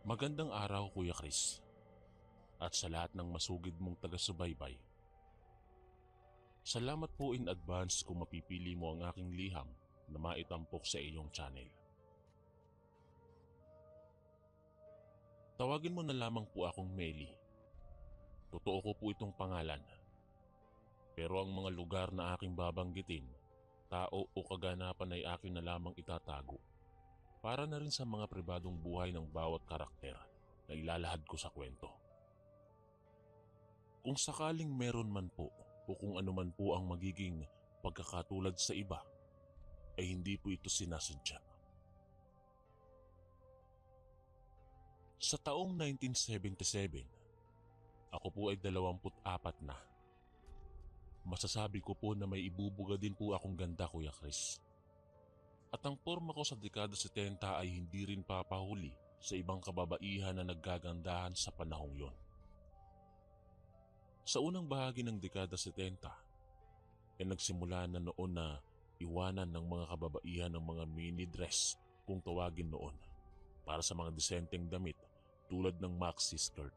Magandang araw, Kuya Chris, at sa lahat ng masugid mong taga-subaybay. Salamat po in advance kung mapipili mo ang aking liham na maitampok sa iyong channel. Tawagin mo na lamang po akong Meli. Totoo ko po itong pangalan. Pero ang mga lugar na aking babanggitin, tao o kaganapan ay akin na lamang itatago. Para na rin sa mga pribadong buhay ng bawat karakter na ilalahad ko sa kwento. Kung sakaling meron man po o kung ano man po ang magiging pagkakatulad sa iba, ay hindi po ito sinasadya. Sa taong 1977, ako po ay 24 na. Masasabi ko po na may ibubuga din po akong ganda, Kuya Chris. At ang porma ko sa dekada 70 ay hindi rin papahuli sa ibang kababaihan na naggagandahan sa panahong yon. Sa unang bahagi ng dekada 70, ay nagsimula na noon na iwanan ng mga kababaihan ng mga mini dress kung tawagin noon para sa mga disenteng damit tulad ng maxi skirt.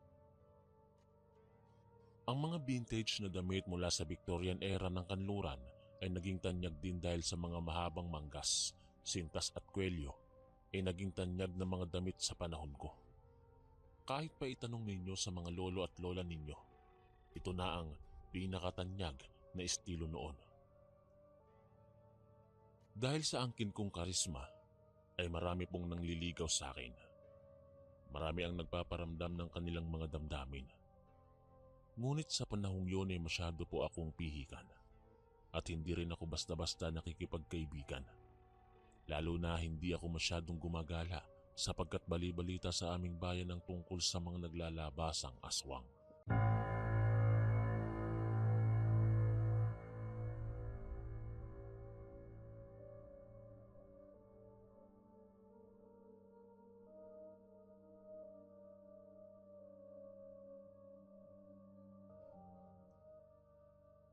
Ang mga vintage na damit mula sa Victorian era ng kanluran ay naging tanyag din dahil sa mga mahabang manggas, sintas at kwelyo ay naging tanyag ng mga damit sa panahon ko. Kahit pa itanong ninyo sa mga lolo at lola ninyo, ito na ang pinakatanyag na estilo noon. Dahil sa angkin kong karisma, ay marami pong nangliligaw sa akin. Marami ang nagpaparamdam ng kanilang mga damdamin. Ngunit sa panahong yun ay masyado po akong pihikan at hindi rin ako basta-basta nakikipagkaibigan. Lalo na hindi ako masyadong gumagala sapagkat bali-balita sa aming bayan ang tungkol sa mga naglalabasang aswang.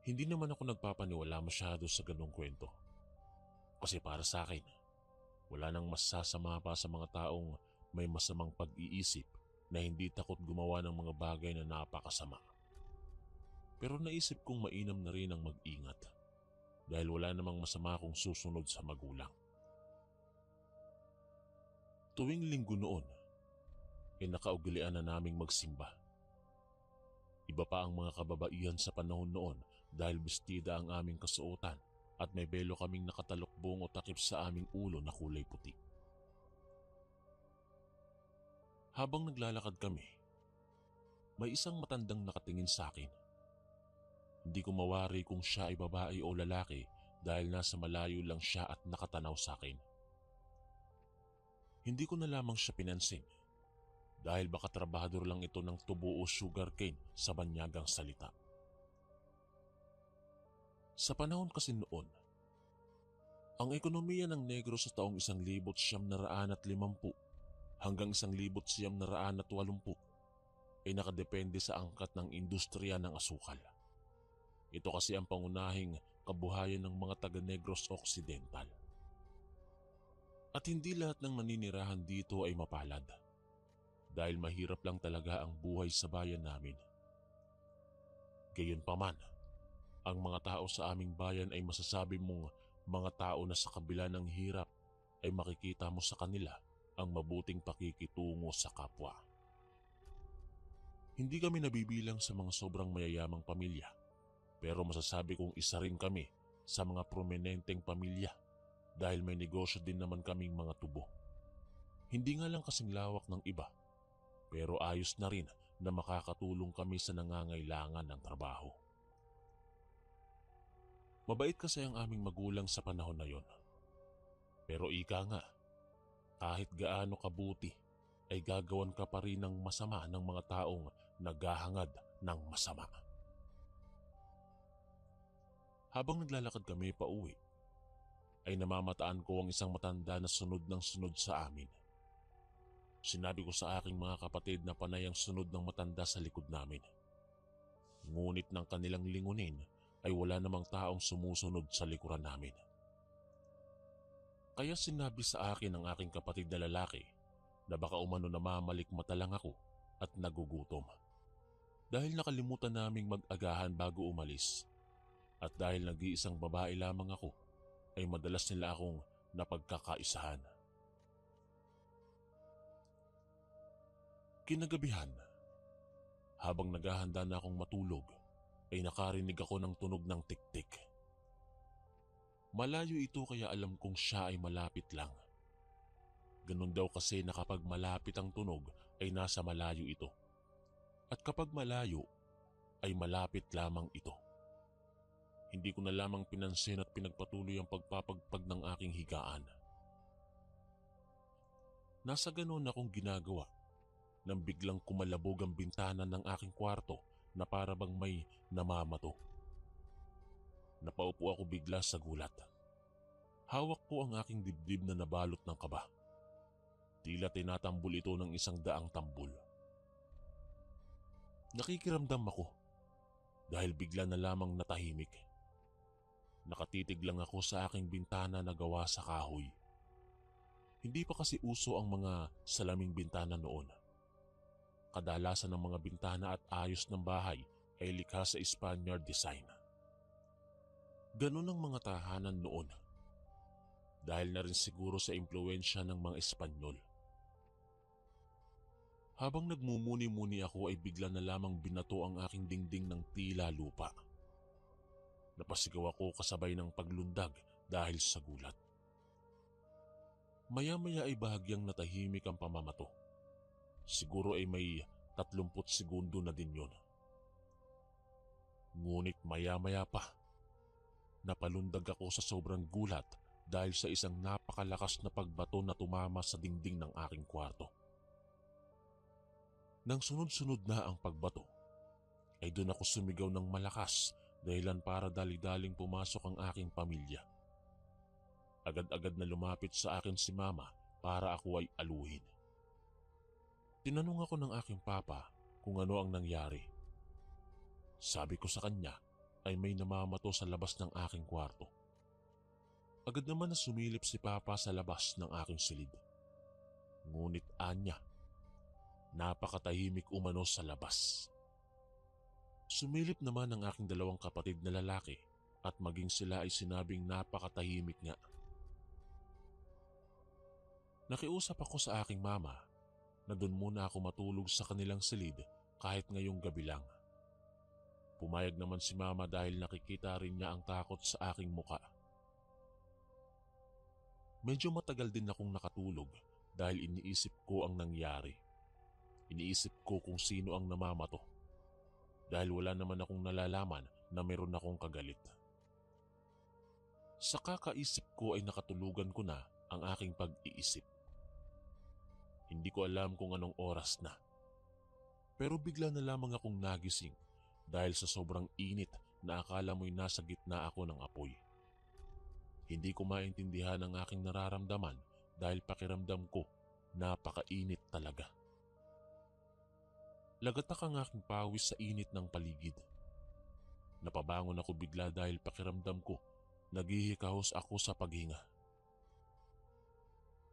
Hindi naman ako nagpapaniwala masyado sa ganong kwento. Kasi para sa akin, wala nang masasama pa sa mga taong may masamang pag-iisip na hindi takot gumawa ng mga bagay na napakasama. Pero naisip kong mainam na rin ang mag-ingat dahil wala namang masama kung susunod sa magulang. Tuwing linggo noon, ay nakaugalian na naming magsimba. Iba pa ang mga kababaihan sa panahon noon dahil bestida ang aming kasuotan at may belo kaming nakatalokbong o takip sa aming ulo na kulay puti. Habang naglalakad kami, may isang matandang nakatingin sa akin. Hindi ko mawari kung siya ay babae o lalaki dahil nasa malayo lang siya at nakatanaw sa akin. Hindi ko na lamang siya pinansin dahil baka trabahador lang ito ng tubo o sugarcane sa banyagang salita. Sa panahon kasi noon, ang ekonomiya ng negro sa taong 1950 hanggang 1980 ay nakadepende sa angkat ng industriya ng asukal. Ito kasi ang pangunahing kabuhayan ng mga taga-Negros Occidental. At hindi lahat ng naninirahan dito ay mapalad. Dahil mahirap lang talaga ang buhay sa bayan namin. Gayunpaman, ang mga tao sa aming bayan ay masasabi mong mga tao na sa kabila ng hirap ay makikita mo sa kanila ang mabuting pakikitungo sa kapwa. Hindi kami nabibilang sa mga sobrang mayayamang pamilya, pero masasabi kong isa rin kami sa mga prominenteng pamilya dahil may negosyo din naman kaming mga tubo. Hindi nga lang kasing lawak ng iba, pero ayos na rin na makakatulong kami sa nangangailangan ng trabaho. Mabait kasi ang aming magulang sa panahon na yon. Pero ika nga, kahit gaano kabuti ay gagawan ka pa rin ng masama ng mga taong naghahangad ng masama. Habang naglalakad kami pa uwi, ay namamataan ko ang isang matanda na sunod ng sunod sa amin. Sinabi ko sa aking mga kapatid na panay ang sunod ng matanda sa likod namin. Ngunit ng kanilang lingunin ay wala namang taong sumusunod sa likuran namin. Kaya sinabi sa akin ng aking kapatid na lalaki na baka umano namamalikmata lang ako at nagugutom. Dahil nakalimutan naming mag-agahan bago umalis at dahil nag-iisang babae lamang ako ay madalas nila akong napagkakaisahan. Kinagabihan, habang naghahanda na akong matulog ay nakarinig ako ng tunog ng tiktik. Malayo ito kaya alam kong siya ay malapit lang. Ganun daw kasi na kapag malapit ang tunog ay nasa malayo ito. At kapag malayo ay malapit lamang ito. Hindi ko na lamang pinansin at pinagpatuloy ang pagpapagpag ng aking higaan. Nasa ganun akong ginagawa nang biglang kumalabog ang bintana ng aking kwarto na para bang may namamato. Napaupo ako bigla sa gulat. Hawak ko ang aking dibdib na nabalot ng kaba. Tila tinatambol ito ng 100 tambol. Nakikiramdam ako dahil bigla na lamang natahimik. Nakatitig lang ako sa aking bintana na gawa sa kahoy. Hindi pa kasi uso ang mga salaming bintana noon. Kadalasan ng mga bintana at ayos ng bahay ay likha sa Spaniard design. Ganun ang mga tahanan noon. Dahil na rin siguro sa impluwensya ng mga Espanyol. Habang nagmumuni-muni ako ay bigla na lamang binato ang aking dingding ng tila lupa. Napasigaw ako kasabay ng paglundag dahil sa gulat. Maya-maya ay bahagyang natahimik ang pamamato. Siguro ay may 30 segundo na din yun. Ngunit maya-maya pa, napalundag ako sa sobrang gulat dahil sa isang napakalakas na pagbato na tumama sa dingding ng aking kwarto. Nang sunod-sunod na ang pagbato, ay doon ako sumigaw ng malakas dahilan para dali-daling pumasok ang aking pamilya. Agad-agad na lumapit sa akin si Mama para ako ay aluhin. Tinanong ako ng aking papa kung ano ang nangyari. Sabi ko sa kanya ay may namamato sa labas ng aking kwarto. Agad naman na sumilip si Papa sa labas ng aking silid. Ngunit anya, napakatahimik umano sa labas. Sumilip naman ang aking 2 kapatid na lalaki at maging sila ay sinabing napakatahimik nga. Nakiusap ako sa aking mama na doon muna ako matulog sa kanilang silid kahit ngayong gabi lang. Pumayag naman si Mama dahil nakikita rin niya ang takot sa aking muka. Medyo matagal din akong nakatulog dahil iniisip ko ang nangyari. Iniisip ko kung sino ang namamato dahil wala naman akong nalalaman na meron akong kagalit. Sa kakaisip ko ay nakatulugan ko na ang aking pag-iisip. Hindi ko alam kung anong oras na. Pero bigla na lamang akong nagising dahil sa sobrang init na akala mo'y nasa gitna ako ng apoy. Hindi ko maintindihan ang aking nararamdaman dahil pakiramdam ko napakainit talaga. Lagatak ang aking pawis sa init ng paligid. Napabangon ako bigla dahil pakiramdam ko naghihikahos ako sa paghinga.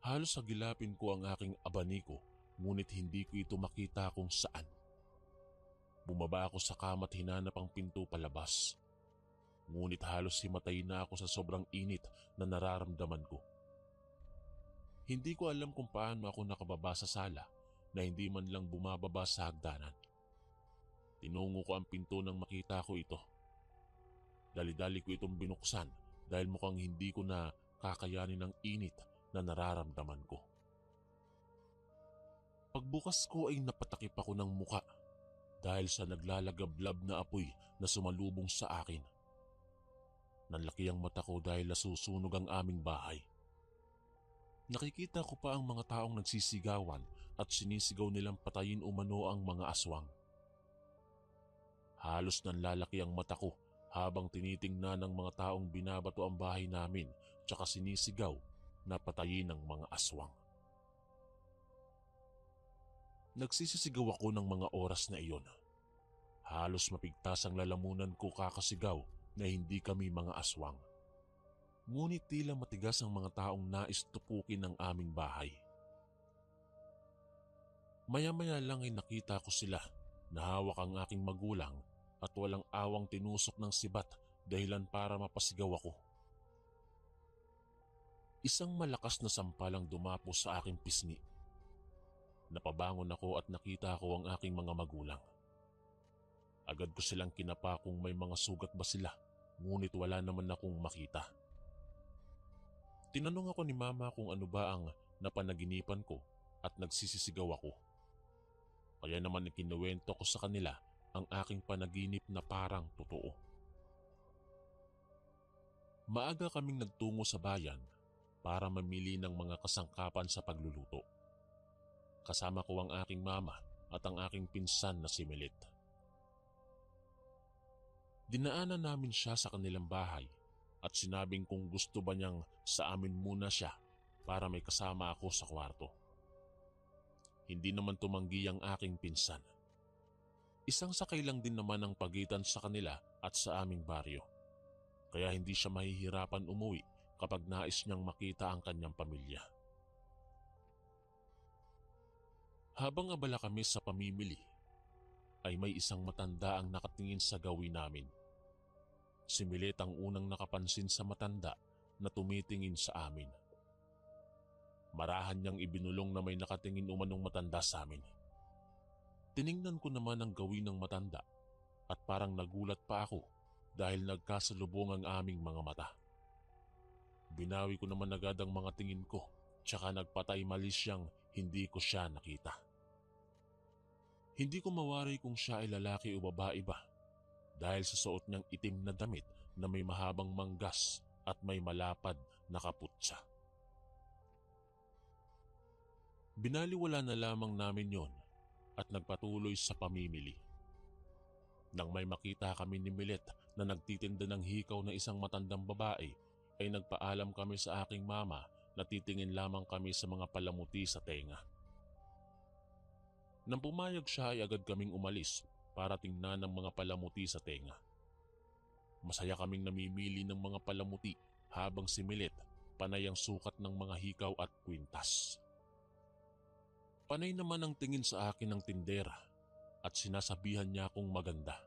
Halos sagilapin ko ang aking abaniko ngunit hindi ko ito makita kung saan. Bumaba ako sa kama at hinanap ang pinto palabas. Ngunit halos himatay na ako sa sobrang init na nararamdaman ko. Hindi ko alam kung paano ako nakababa sa sala na hindi man lang bumababa sa hagdanan. Tinungo ko ang pinto nang makita ko ito. Dali-dali ko itong binuksan dahil mukhang hindi ko na kakayanin ang init na nararamdaman ko. Pagbukas ko ay napatakip ako ng muka dahil sa naglalagablab na apoy na sumalubong sa akin. Nanlaki ang mata ko dahil nasusunog ang aming bahay. Nakikita ko pa ang mga taong nagsisigawan at sinisigaw nilang patayin umano ang mga aswang. Halos nanlalaki ang mata ko habang tinitingnan ng mga taong binabato ang bahay namin tsaka sinisigaw na patayin ang mga aswang. Nagsisisigaw ako ng mga oras na iyon. Halos mapigtas ang lalamunan ko kakasigaw na hindi kami mga aswang. Ngunit tila matigas ang mga taong nais tupukin ng aming bahay. Maya-maya lang ay nakita ko sila na hawak ang aking magulang at walang awang tinusok ng sibat dahilan para mapasigaw ako. Isang malakas na sampalang dumapo sa aking pisngi. Napabangon ako at nakita ko ang aking mga magulang. Agad ko silang kinapa kung may mga sugat ba sila, ngunit wala naman akong makita. Tinanong ako ni mama kung ano ba ang napanaginipan ko at nagsisisigaw ako. Kaya naman ikinuwento ko sa kanila ang aking panaginip na parang totoo. Maaga kaming nagtungo sa bayan para mamili ng mga kasangkapan sa pagluluto. Kasama ko ang aking mama at ang aking pinsan na si Milet. Dinaanan namin siya sa kanilang bahay at sinabing kung gusto ba niyang sa amin muna siya para may kasama ako sa kwarto. Hindi naman tumanggi ang aking pinsan. Isang sakay lang din naman ang pagitan sa kanila at sa aming baryo. Kaya hindi siya mahihirapan umuwi kapag nais niyang makita ang kanyang pamilya. Habang abala kami sa pamimili, ay may isang matanda ang nakatingin sa gawin namin. Si Milet ang unang nakapansin sa matanda na tumitingin sa amin. Marahan niyang ibinulong na may nakatingin umanong matanda sa amin. Tiningnan ko naman ang gawin ng matanda at parang nagulat pa ako dahil nagkasalubong ang aming mga mata. Binawi ko naman agad ang mga tingin ko tsaka nagpatay mali siyang hindi ko siya nakita. Hindi ko mawari kung siya ay lalaki o babae ba dahil sa suot niyang itim na damit na may mahabang manggas at may malapad na kaputsa. Binaliwala na lamang namin yon at nagpatuloy sa pamimili. Nang may makita kami ni Milet na nagtitinda ng hikaw na isang matandang babae, ay nagpaalam kami sa aking mama na titingin lamang kami sa mga palamuti sa tenga. Nang pumayag siya ay agad kaming umalis para tingnan ng mga palamuti sa tenga. Masaya kaming namimili ng mga palamuti habang si Milet panay ang sukat ng mga hikaw at kwintas. Panay naman ang tingin sa akin ng tindera at sinasabihan niya akong maganda.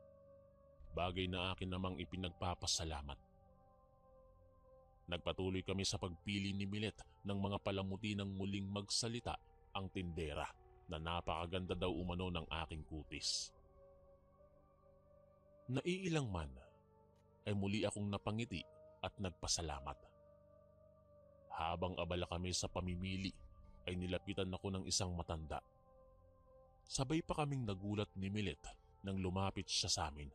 Bagay na akin namang ipinagpapasalamat. Nagpatuloy kami sa pagpili ni Milet ng mga palamuti nang muling magsalita ang tindera na napakaganda daw umano ng aking kutis. Naiilang man ay muli akong napangiti at nagpasalamat. Habang abala kami sa pamimili ay nilapitan ako ng isang matanda. Sabay pa kaming nagulat ni Milet nang lumapit siya sa amin.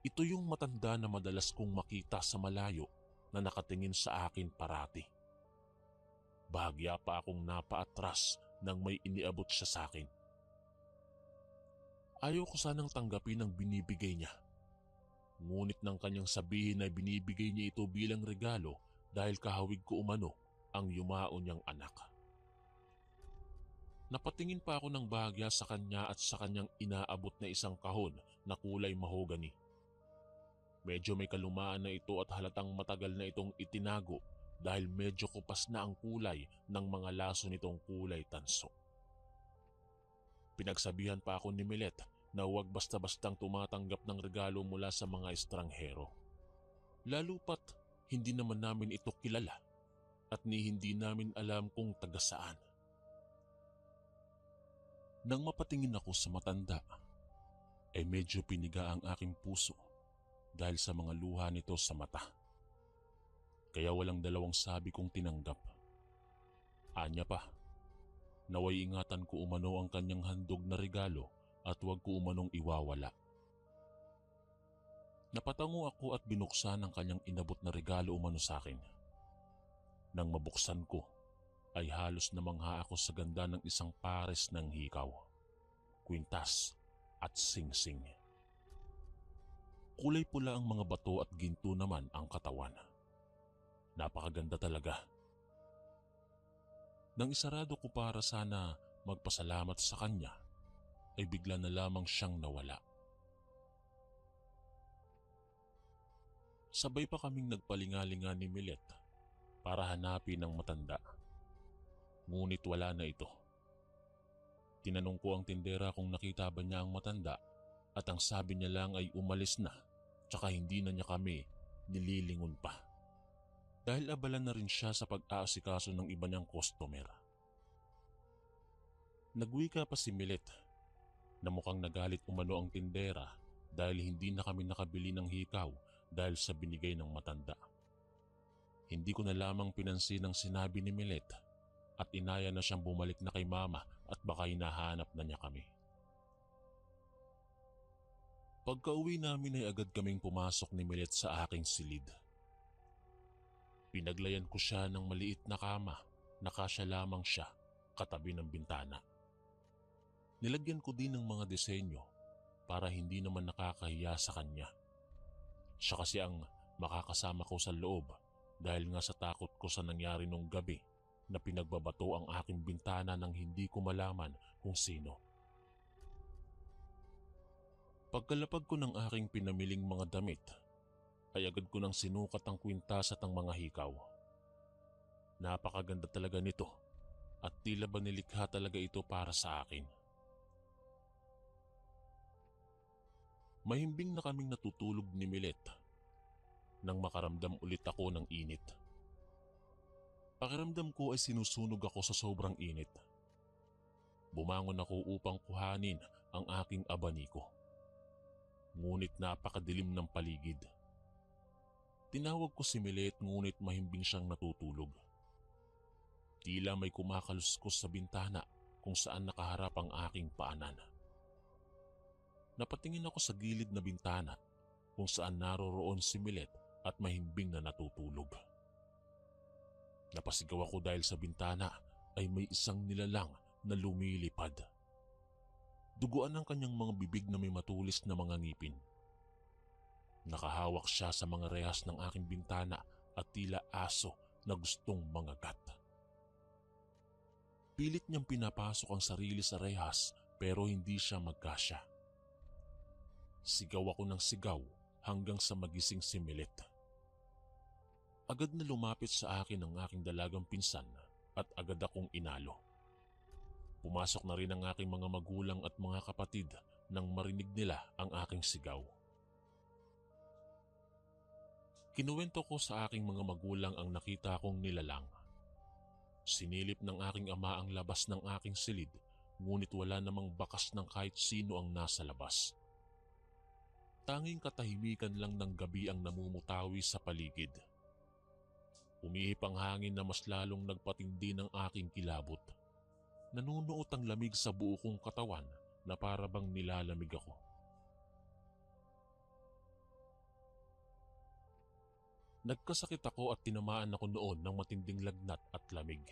Ito yung matanda na madalas kong makita sa malayo na nakatingin sa akin parati. Bahagya pa akong napaatras nang may iniabot siya sa akin. Ayaw ko sanang tanggapin ang binibigay niya. Ngunit nang kanyang sabihin na binibigay niya ito bilang regalo dahil kahawig ko umano ang yumao niyang anak. Napatingin pa ako ng bahagya sa kanya at sa kanyang inaabot na isang kahon na kulay mahogani. Medyo may kalumaan na ito at halatang matagal na itong itinago dahil medyo kupas na ang kulay ng mga laso nitong kulay tanso. Pinagsabihan pa ako ni Milet na huwag basta-bastang tumatanggap ng regalo mula sa mga estranghero. Lalo pat hindi naman namin ito kilala at ni hindi namin alam kung taga saan. Nang mapatingin ako sa matanda, ay medyo piniga ang aking puso dahil sa mga luha nito sa mata. Kaya walang dalawang sabi kong tinanggap. Anya pa, naway ingatan ko umano ang kanyang handog na regalo at huwag ko umanong iwawala. Napatango ako at binuksan ang kanyang inabot na regalo umano sa akin. Nang mabuksan ko, ay halos namangha ako sa ganda ng isang pares ng hikaw, kwintas at singsing. Kulay pula ang mga bato at ginto naman ang katawan. Napakaganda talaga. Nang isarado ko para sana magpasalamat sa kanya, ay bigla na lamang siyang nawala. Sabay pa kaming nagpalingalinga ni Milet para hanapin ang matanda. Ngunit wala na ito. Tinanong ko ang tindera kung nakita ba niya ang matanda at ang sabi niya lang ay umalis na tsaka hindi na niya kami nililingon pa. Dahil abala na rin siya sa pag-aasikaso ng iba niyang customer. Nagwika pa si Milet na mukhang nagalit umano ang tindera dahil hindi na kami nakabili ng hikaw dahil sa binigay ng matanda. Hindi ko na lamang pinansin ang sinabi ni Milet at inaya na siyang bumalik na kay mama at baka hinahanap na niya kami. Pagka-uwi namin ay agad kaming pumasok ni Milet sa aking silid. Pinaglayan ko siya ng maliit na kama na kasya lamang siya katabi ng bintana. Nilagyan ko din ng mga disenyo para hindi naman nakakahiya sa kanya. Siya kasi ang makakasama ko sa loob dahil nga sa takot ko sa nangyari nung gabi na pinagbabato ang aking bintana nang hindi ko malaman kung sino. Pagkalapag ko ng aking pinamiling mga damit, ay agad ko nang sinukat ang kwintas at ang mga hikaw. Napakaganda talaga nito at tila ba nilikha talaga ito para sa akin. Mahimbing na kaming natutulog ni Milet nang makaramdam ulit ako ng init. Pakiramdam ko ay sinusunog ako sa sobrang init. Bumangon ako upang kuhanin ang aking abaniko. Ngunit napakadilim ng paligid. Tinawag ko si Milet ngunit mahimbing siyang natutulog. Tila may kumakaluskos sa bintana kung saan nakaharap ang aking paanan. Napatingin ako sa gilid na bintana kung saan naroroon si Milet at mahimbing na natutulog. Napasigaw ako dahil sa bintana ay may isang nilalang na lumilipad. Duguan ang kanyang mga bibig na may matulis na mga ngipin. Nakahawak siya sa mga rehas ng aking bintana at tila aso na gustong mangagat. Pilit niyang pinapasok ang sarili sa rehas pero hindi siya magkasya. Sigaw ako ng sigaw hanggang sa magising si Milet. Agad na lumapit sa akin ang aking dalagang pinsan at agad akong inalo. Pumasok na rin ang aking mga magulang at mga kapatid nang marinig nila ang aking sigaw. Kinuwento ko sa aking mga magulang ang nakita kong nilalang. Sinilip ng aking ama ang labas ng aking silid, ngunit wala namang bakas ng kahit sino ang nasa labas. Tanging katahimikan lang ng gabi ang namumutawi sa paligid. Umihip ang hangin na mas lalong nagpatindi ng aking kilabot. Nanunuot ang lamig sa buo kong katawan na para bang nilalamig ako. Nagkasakit ako at tinamaan ako noon ng matinding lagnat at lamig.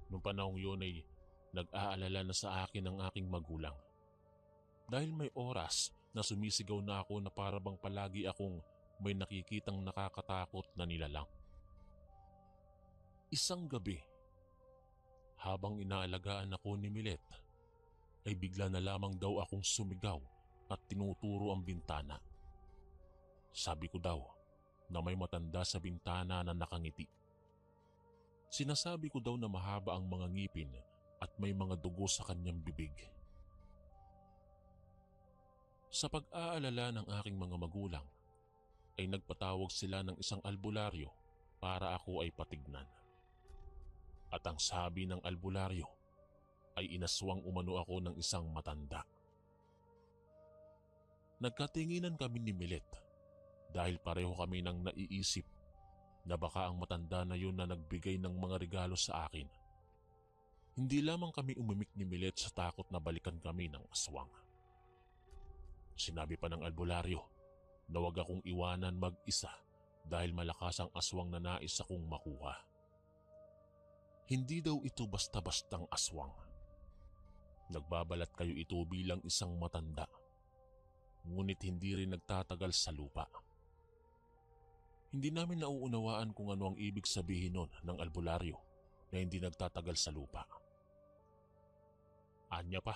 Noong panahong yun ay nag-aalala na sa akin ang aking magulang. Dahil may oras na sumisigaw na ako na para bang palagi akong may nakikitang nakakatakot na nilalang. Isang gabi, habang inaalagaan ako ni Milet, ay bigla na lamang daw akong sumigaw at tinuturo ang bintana. Sabi ko daw na may matanda sa bintana na nakangiti. Sinasabi ko daw na mahaba ang mga ngipin at may mga dugo sa kanyang bibig. Sa pag-aalala ng aking mga magulang, ay nagpatawag sila ng isang albularyo para ako ay patignan. At ang sabi ng albularyo ay inaswang umano ako ng isang matanda. Nagkatinginan kami ni Milet dahil pareho kami nang naiisip na baka ang matanda na yun na nagbigay ng mga regalo sa akin. Hindi lamang kami umimik ni Milet sa takot na balikan kami ng aswang. Sinabi pa ng albularyo na wag akong iwanan mag-isa dahil malakas ang aswang na nais akong makuha. Hindi daw ito basta-bastang aswang. Nagbabalat kayo ito bilang isang matanda, ngunit hindi rin nagtatagal sa lupa. Hindi namin nauunawaan kung ano ang ibig sabihin nun ng albularyo na hindi nagtatagal sa lupa. Anya pa,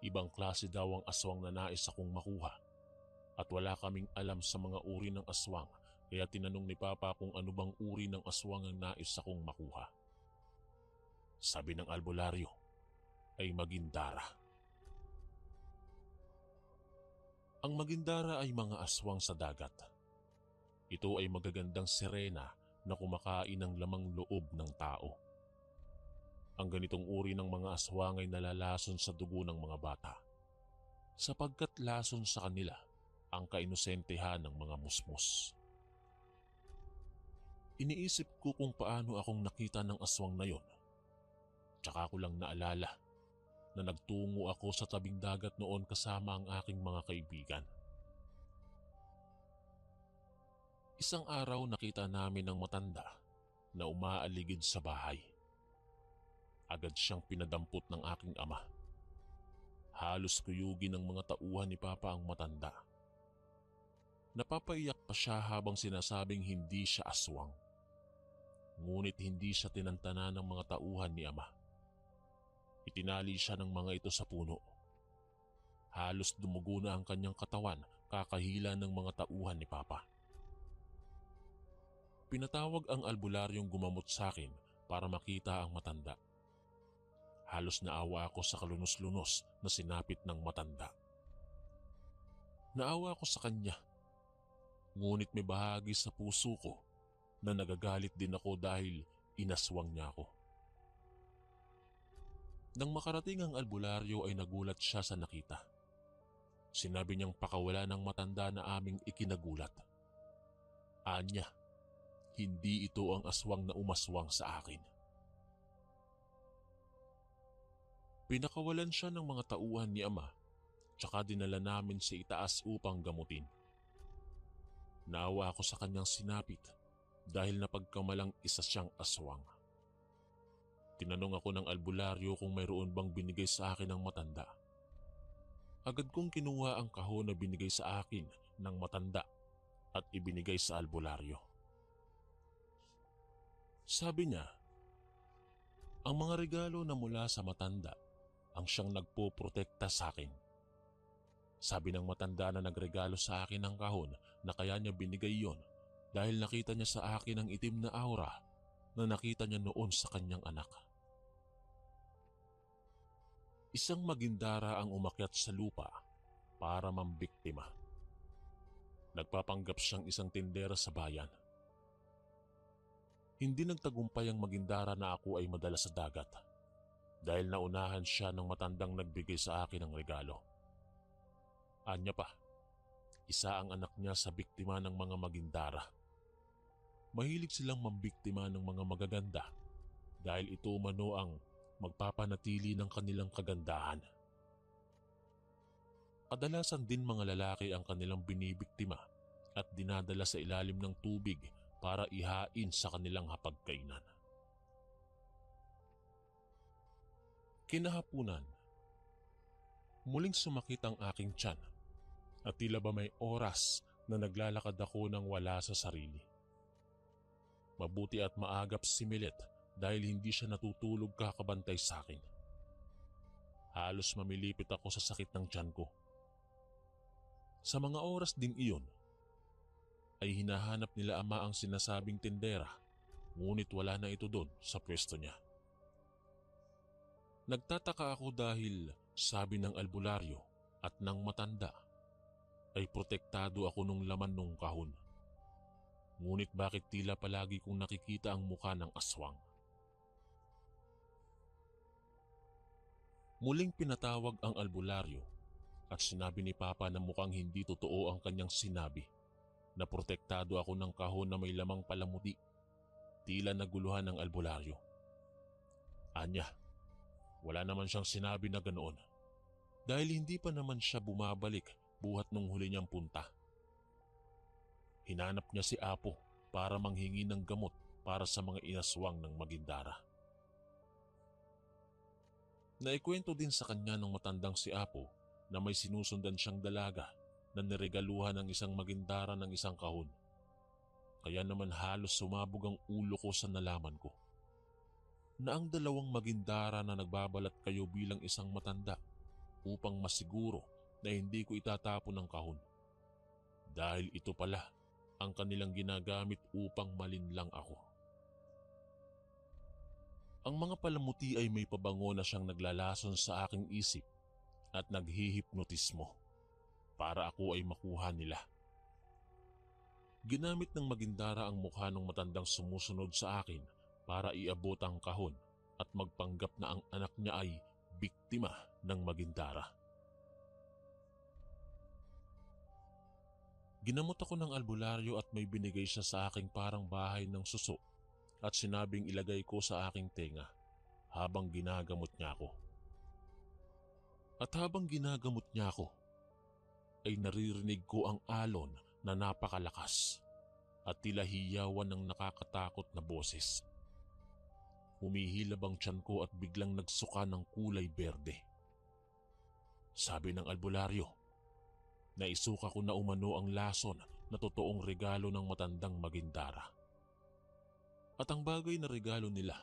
ibang klase daw ang aswang na nais akong makuha at wala kaming alam sa mga uri ng aswang kaya tinanong ni Papa kung ano bang uri ng aswang ang nais akong makuha. Sabi ng albularyo ay Magindara. Ang Magindara ay mga aswang sa dagat. Ito ay magagandang sirena na kumakain ng lamang loob ng tao. Ang ganitong uri ng mga aswang ay nalalason sa dugo ng mga bata, sapagkat lason sa kanila ang kainosentehan ng mga musmos. Iniisip ko kung paano akong nakita ng aswang na yon. Tsaka ko lang naalala na nagtungo ako sa tabing dagat noon kasama ang aking mga kaibigan. Isang araw nakita namin ng matanda na umaaligid sa bahay. Agad siyang pinadampot ng aking ama. Halos kuyugin ng mga tauhan ni Papa ang matanda. Napapaiyak pa siya habang sinasabing hindi siya aswang. Ngunit hindi siya tinantana ng mga tauhan ni ama. Itinali siya ng mga ito sa puno. Halos dumugo na ang kanyang katawan kakahila ng mga tauhan ni Papa. Pinatawag ang albularyong gumamot sa akin para makita ang matanda. Halos naawa ako sa kalunos-lunos na sinapit ng matanda. Naawa ako sa kanya. Ngunit may bahagi sa puso ko na nagagalit din ako dahil inaswang niya ako. Nang makarating ang albularyo ay nagulat siya sa nakita. Sinabi niyang pakawala ng matanda na aming ikinagulat. Anya, hindi ito ang aswang na umaswang sa akin. Pinakawalan siya ng mga tauhan ni ama, tsaka dinala namin sa itaas upang gamutin. Naawa ako sa kanyang sinapit dahil napagkamalang isa siyang aswang. Tinanong ako ng albularyo kung mayroon bang binigay sa akin ng matanda. Agad kong kinuha ang kahon na binigay sa akin ng matanda at ibinigay sa albularyo. Sabi niya, ang mga regalo na mula sa matanda ang siyang nagpoprotekta sa akin. Sabi ng matanda na nagregalo sa akin ng kahon na kaya niya binigay yon dahil nakita niya sa akin ang itim na aura na nakita niya noon sa kanyang anak. Isang Magindara ang umakyat sa lupa para mambiktima. Nagpapanggap siyang isang tindera sa bayan. Hindi nagtagumpay ang Magindara na ako ay madala sa dagat dahil naunahan siya ng matandang nagbigay sa akin ng regalo. Anya pa, isa ang anak niya sa biktima ng mga Magindara. Mahilig silang mambiktima ng mga magaganda dahil ito umano ang magpapanatili ng kanilang kagandahan. Kadalasan din mga lalaki ang kanilang binibiktima at dinadala sa ilalim ng tubig para ihain sa kanilang hapagkainan. Kinahapunan, muling sumakit ang aking tiyan at tila ba may oras na naglalakad ako nang wala sa sarili. Mabuti at maagap si Milet dahil hindi siya natutulog kakabantay sa akin. Halos mamilipit ako sa sakit ng tiyan ko. Sa mga oras ding iyon, ay hinahanap nila ama ang sinasabing tindera, ngunit wala na ito doon sa pwesto niya. Nagtataka ako dahil sabi ng albularyo at ng matanda ay protektado ako nung laman nung kahon. Ngunit bakit tila palagi kong nakikita ang muka ng aswang? Muling pinatawag ang albularyo at sinabi ni Papa na mukhang hindi totoo ang kanyang sinabi na protektado ako ng kahon na may lamang palamuti. Tila naguluhan ng albularyo. Anya, wala naman siyang sinabi na ganoon dahil hindi pa naman siya bumabalik buhat nung huli niyang punta. Hinanap niya si Apo para manghingi ng gamot para sa mga inaswang ng Magindara. Naikwento din sa kanya ng matandang si Apo na may sinusundan siyang dalaga na niregaluhan ng isang Magindara ng isang kahon. Kaya naman halos sumabog ang ulo ko sa nalaman ko na ang dalawang Magindara na nagbabalat kayo bilang isang matanda upang masiguro na hindi ko itatapon ng kahon. Dahil ito pala ang kanilang ginagamit upang malinlang ako. Ang mga palamuti ay may pabango na siyang naglalason sa aking isip at naghihipnotismo para ako ay makuha nila. Ginamit ng Magindara ang mukha ng matandang sumusunod sa akin para iabot ang kahon at magpanggap na ang anak niya ay biktima ng Magindara. Ginamot ako ng albularyo at may binigay siya sa aking parang bahay ng suso at sinabing ilagay ko sa aking tenga habang ginagamot niya ako. At habang ginagamot niya ako, ay naririnig ko ang alon na napakalakas at tila hiyawan ng nakakatakot na boses. Humihilab ang tiyan ko at biglang nagsuka ng kulay berde. Sabi ng albularyo, naisuka ko na umano ang lason na totoong regalo ng matandang Magindara. At ang bagay na regalo nila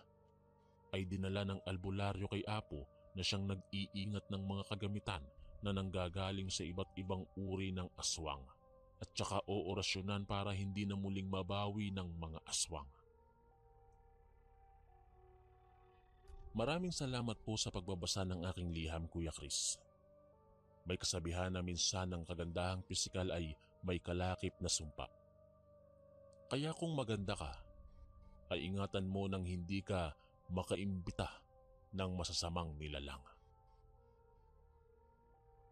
ay dinala ng albularyo kay Apo na siyang nag-iingat ng mga kagamitan na nanggagaling sa iba't ibang uri ng aswang at saka oorasyonan para hindi na muling mabawi ng mga aswang. Maraming salamat po sa pagbabasa ng aking liham, Kuya Chris. May kasabihan na minsan ang kagandahang pisikal ay may kalakip na sumpa. Kaya kung maganda ka, ay ingatan mo nang hindi ka makaimbita ng masasamang nilalang.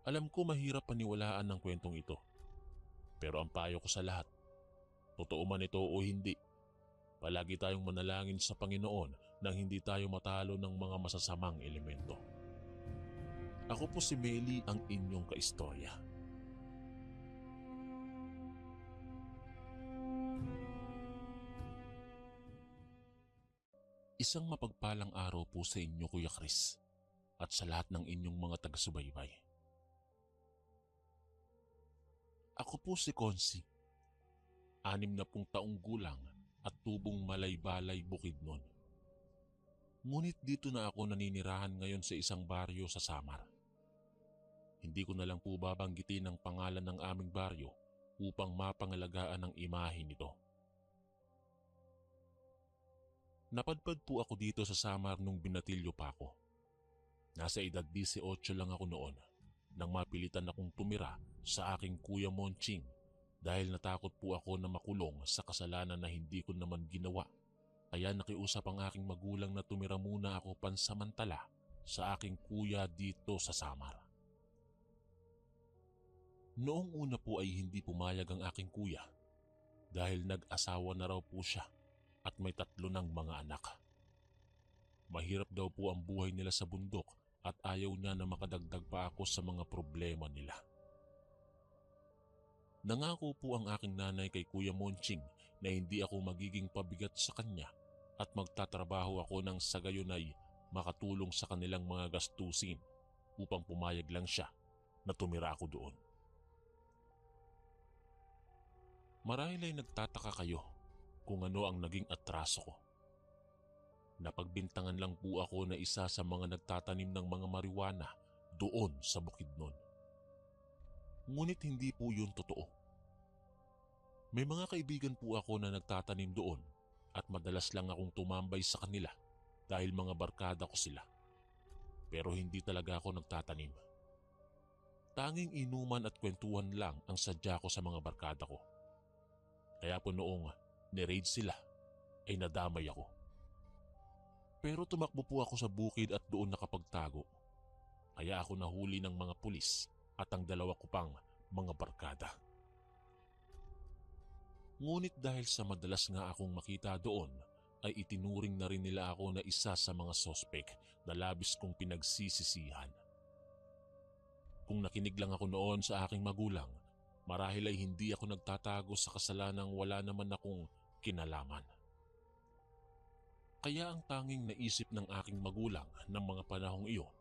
Alam ko mahirap paniwalaan ng kwentong ito, pero ang payo ko sa lahat, totoo man ito o hindi, palagi tayong manalangin sa Panginoon nang hindi tayo matalo ng mga masasamang elemento. Ako po si Meli, ang inyong kaistorya. Isang mapagpalang araw po sa inyo, Kuya Chris, at sa lahat ng inyong mga taga-subaybay. Ako po si Consi, 60 taong gulang at tubong Malay-Balay, Bukidnon. Ngunit dito na ako naninirahan ngayon sa isang baryo sa Samar. Hindi ko na lang po babanggitin ang pangalan ng aming baryo upang mapangalagaan ang imahe nito. Napadpad po ako dito sa Samar nung binatilyo pa ako. Nasa edad 18 lang ako noon nang mapilitan akong tumira sa aking Kuya Monching dahil natakot po ako na makulong sa kasalanan na hindi ko naman ginawa. Kaya nakiusap ang aking magulang na tumira muna ako pansamantala sa aking kuya dito sa Samar. Noong una po ay hindi pumayag ang aking kuya dahil nag-asawa na raw po siya at may 3 ng mga anak. Mahirap daw po ang buhay nila sa bundok at ayaw niya na makadagdag pa ako sa mga problema nila. Nangako po ang aking nanay kay Kuya Monching na hindi ako magiging pabigat sa kanya at magtatrabaho ako nang sa gayon ay makatulong sa kanilang mga gastusin upang pumayag lang siya na tumira ako doon. Marahil ay nagtataka kayo kung ano ang naging atraso ko. Napagbintangan lang po ako na isa sa mga nagtatanim ng mga marijuana doon sa Bukidnon. Ngunit hindi po yun totoo. May mga kaibigan po ako na nagtatanim doon at madalas lang akong tumambay sa kanila dahil mga barkada ko sila. Pero hindi talaga ako nagtatanim. Tanging inuman at kwentuhan lang ang sadya ko sa mga barkada ko. Kaya po noong ni-raid sila ay nadamay ako. Pero tumakbo po ako sa bukid at doon nakapagtago. Kaya ako nahuli ng mga pulis at ang 2 ko pang mga barkada. Ngunit dahil sa madalas nga akong makita doon, ay itinuring na rin nila ako na isa sa mga sospek na labis kong pinagsisisihan. Kung nakinig lang ako noon sa aking magulang, marahil ay hindi ako nagtatago sa kasalanang wala naman akong kinalaman. Kaya ang tanging naisip ng aking magulang ng mga panahong iyon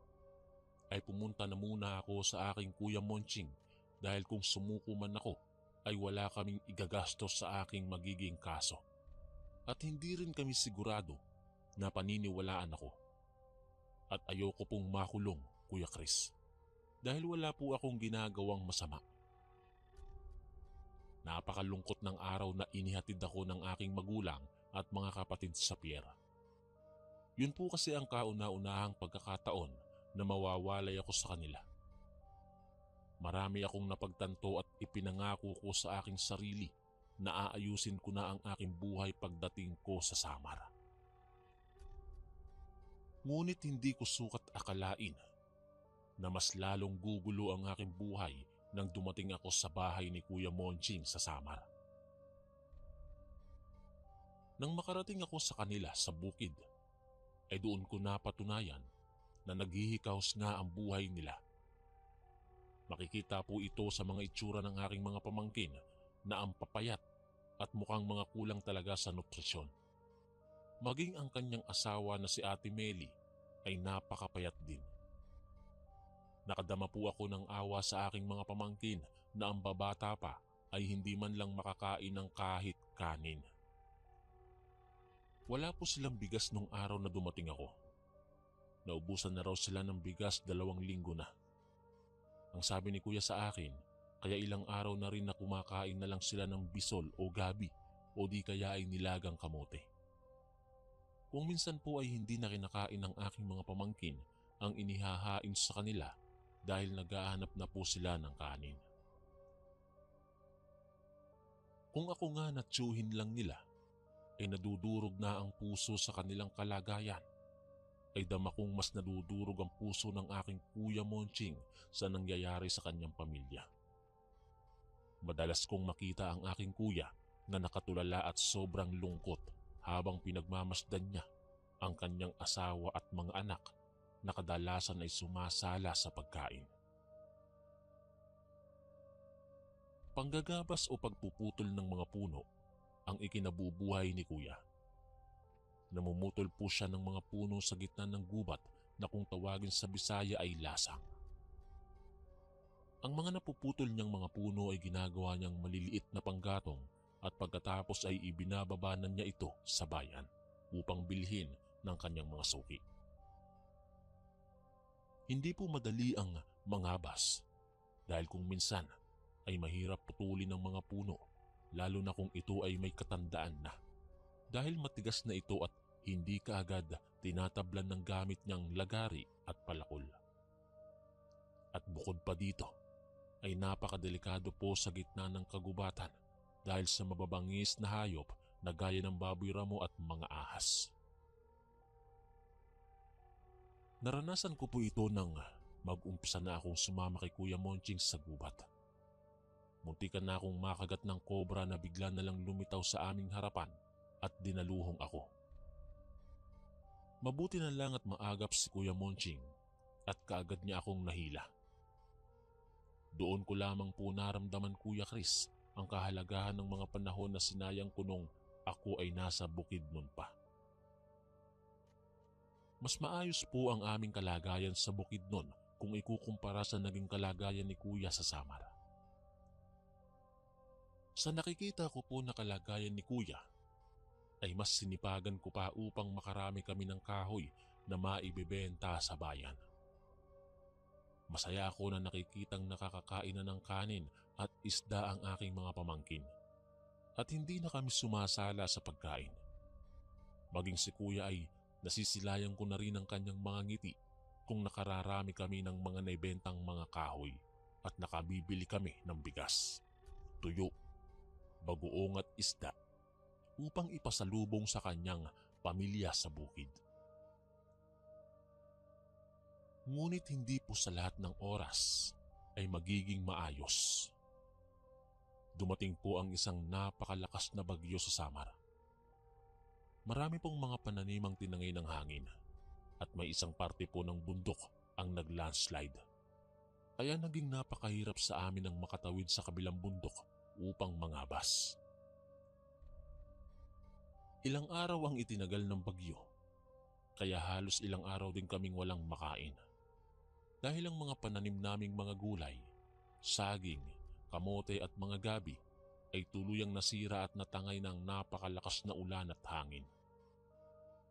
ay pumunta na muna ako sa aking Kuya Monching dahil kung sumuko man ako ay wala kaming igagastos sa aking magiging kaso. At hindi rin kami sigurado na paniniwalaan ako. At ayoko pong makulong, Kuya Chris, dahil wala po akong ginagawang masama. Napakalungkot ng araw na inihatid ako ng aking magulang at mga kapatid sa Pier. Yun po kasi ang kauna-unahang pagkakataon na mawawalay ako sa kanila. Marami akong napagtanto at ipinangako ko sa aking sarili na aayusin ko na ang aking buhay pagdating ko sa Samar. Ngunit hindi ko sukat akalain na mas lalong gugulo ang aking buhay nang dumating ako sa bahay ni Kuya Monching sa Samar. Nang makarating ako sa kanila sa bukid, ay doon ko napatunayan na naghihikaos nga ang buhay nila. Makikita po ito sa mga itsura ng aking mga pamangkin na ang papayat at mukhang mga kulang talaga sa nutrisyon. Maging ang kanyang asawa na si Ate Meli ay napakapayat din. Nakadama po ako ng awa sa aking mga pamangkin na ang babata pa ay hindi man lang makakain ng kahit kanin. Wala po silang bigas nung araw na dumating ako. Naubusan na raw sila ng bigas 2 linggo na. Ang sabi ni Kuya sa akin, kaya ilang araw na rin na kumakain na lang sila ng bisol o gabi o di kaya ay nilagang kamote. Kung minsan po ay hindi na kinakain ng aking mga pamangkin ang inihahain sa kanila dahil naghahanap na po sila ng kanin. Kung ako nga natsuhin lang nila, ay nadudurog na ang puso sa kanilang kalagayan, ay dama kong mas nadudurog ang puso ng aking Kuya Monching sa nangyayari sa kanyang pamilya. Madalas kong makita ang aking kuya na nakatulala at sobrang lungkot habang pinagmamasdan niya ang kanyang asawa at mga anak na kadalasan ay sumasala sa pagkain. Panggagabas o pagpuputol ng mga puno ang ikinabubuhay ni Kuya. Namumutol po siya ng mga puno sa gitna ng gubat na kung tawagin sa Bisaya ay lasang. Ang mga napuputol niyang mga puno ay ginagawa niyang maliliit na panggatong at pagkatapos ay ibinababanan niya ito sa bayan upang bilhin ng kanyang mga suki. Hindi po madali ang mangabas dahil kung minsan ay mahirap putulin ng mga puno lalo na kung ito ay may katandaan na dahil matigas na ito at hindi kaagad tinatablan ng gamit niyang lagari at palakol. At bukod pa dito ay napakadelikado po sa gitna ng kagubatan dahil sa mababangis na hayop na gaya ng baboy ramo at mga ahas. Naranasan ko po ito nang mag-umpisa na akong sumama kay Kuya Monching sa gubat. Muntikan na akong makagat ng kobra na bigla na lang lumitaw sa aming harapan at dinaluhong ako. Mabuti na lang at maagap si Kuya Monching at kaagad niya akong nahila. Doon ko lamang po naramdaman, Kuya Chris, ang kahalagahan ng mga panahon na sinayang ko nung ako ay nasa bukid nun pa. Mas maayos po ang aming kalagayan sa bukid nun kung ikukumpara sa naging kalagayan ni Kuya sa Samar. Sa nakikita ko po na kalagayan ni Kuya, ay mas sinipagan ko pa upang makarami kami ng kahoy na maibebenta sa bayan. Masaya ako na nakikitang nakakakain na ng kanin at isda ang aking mga pamangkin. At hindi na kami sumasala sa pagkain. Maging si Kuya ay nasisilayan ko na rin ang kanyang mga ngiti kung nakararami kami ng mga naibentang mga kahoy at nakabibili kami ng bigas, tuyo, bagoong at isda upang ipasalubong sa kanyang pamilya sa bukid. Ngunit hindi po sa lahat ng oras ay magiging maayos. Dumating po ang isang napakalakas na bagyo sa Samar. Marami pong mga pananimang tinangay ng hangin at may isang parte po ng bundok ang nag-landslide. Kaya naging napakahirap sa amin ang makatawid sa kabilang bundok upang mangabas. Ilang araw ang itinagal ng bagyo, kaya halos ilang araw din kaming walang makain. Dahil ang mga pananim naming mga gulay, saging, kamote at mga gabi ay tuluyang nasira at natangay ng napakalakas na ulan at hangin.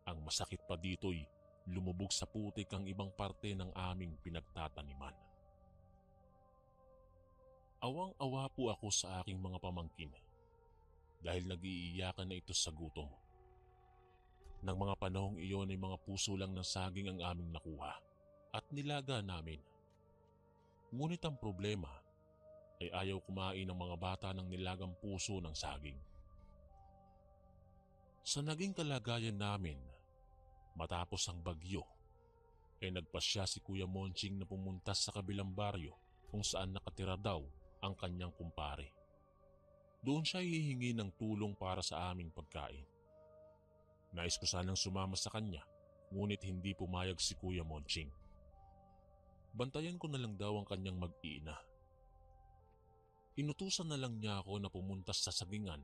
Ang masakit pa dito'y lumubog sa putik ang ibang parte ng aming pinagtataniman. Awang-awa po ako sa aking mga pamangkin dahil nag-iiyakan na ito sa gutom. Nang mga panahong iyon ay mga puso lang ng saging ang aming nakuha at nilaga namin. Ngunit ang problema ay ayaw kumain ng mga bata ng nilagang puso ng saging. Sa naging kalagayan namin, matapos ang bagyo, ay nagpasya si Kuya Monching na pumunta sa kabilang baryo kung saan nakatira daw ang kanyang kumpare. Doon siya hihingi ng tulong para sa aming pagkain. Nais ko sanang sumama sa kanya, ngunit hindi pumayag si Kuya Monching. Bantayan ko na lang daw ang kanyang mag-iina. Inutusan na lang niya ako na pumunta sa sagingan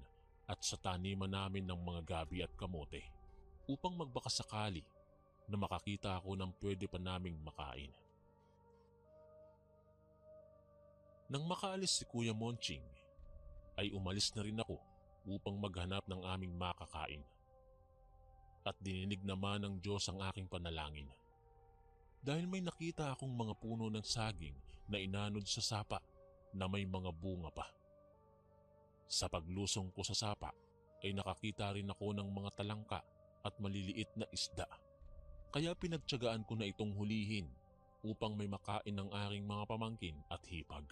at sa taniman namin ng mga gabi at kamote upang magbakasakali na makakita ako ng pwede pa naming makain. Nang makaalis si Kuya Monching, ay umalis na rin ako upang maghanap ng aming makakain. At dininig naman ng Diyos ang aking panalangin. Dahil may nakita akong mga puno ng saging na inanod sa sapa na may mga bunga pa. Sa paglusong ko sa sapa ay nakakita rin ako ng mga talangka at maliliit na isda. Kaya pinagtiyagaan ko na itong hulihin upang may makain ng aking mga pamangkin at hipag.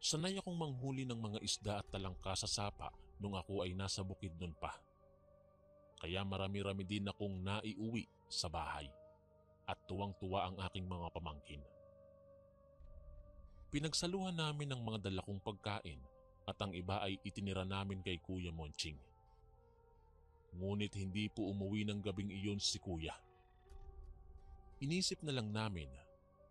Sanay akong manghuli ng mga isda at talangka sa sapa nung ako ay nasa bukid nun pa. Kaya marami-rami din akong naiuwi sa bahay at tuwang-tuwa ang aking mga pamangkin. Pinagsaluhan namin ang mga dala kong pagkain at ang iba ay itinira namin kay Kuya Monching. Ngunit hindi po umuwi ng gabing iyon si Kuya. Inisip na lang namin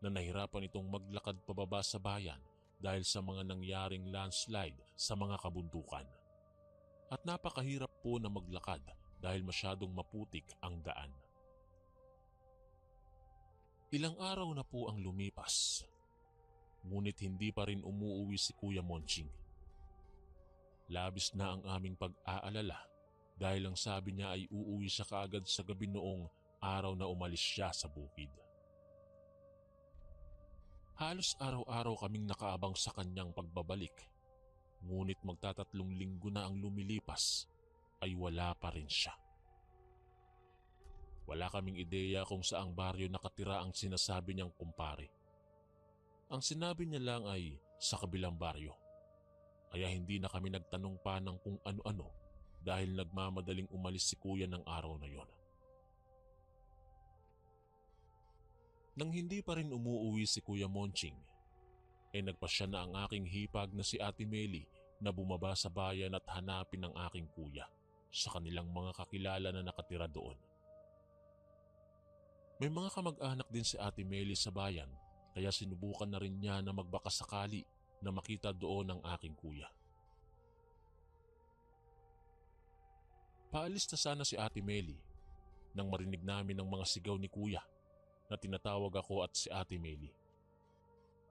na nahirapan itong maglakad pababa sa bayan dahil sa mga nangyaring landslide sa mga kabundukan. At napakahirap po na maglakad dahil masyadong maputik ang daan. Ilang araw na po ang lumipas, ngunit hindi pa rin umuuwi si Kuya Monching. Labis na ang aming pag-aalala dahil ang sabi niya ay uuwi siya kaagad sa gabi noong araw na umalis siya sa bukid. Halos araw-araw kaming nakaabang sa kanyang pagbabalik, ngunit magtatatlong linggo na ang lumilipas ay wala pa rin siya. Wala kaming ideya kung saang baryo nakatira ang sinasabi niyang kumpare. Ang sinabi niya lang ay sa kabilang baryo, kaya hindi na kami nagtanong pa ng kung ano-ano dahil nagmamadaling umalis si Kuya ng araw na yon. Nang hindi pa rin umuuwi si Kuya Monching, ay nagpasya na ang aking hipag na si Ate Meli na bumaba sa bayan at hanapin ang aking kuya sa kanilang mga kakilala na nakatira doon. May mga kamag-anak din si Ate Meli sa bayan kaya sinubukan na rin niya na magbakasakali na makita doon ang aking kuya. Paalis na sana si Ate Meli nang marinig namin ang mga sigaw ni Kuya na tinatawag ako at si Ate Meli.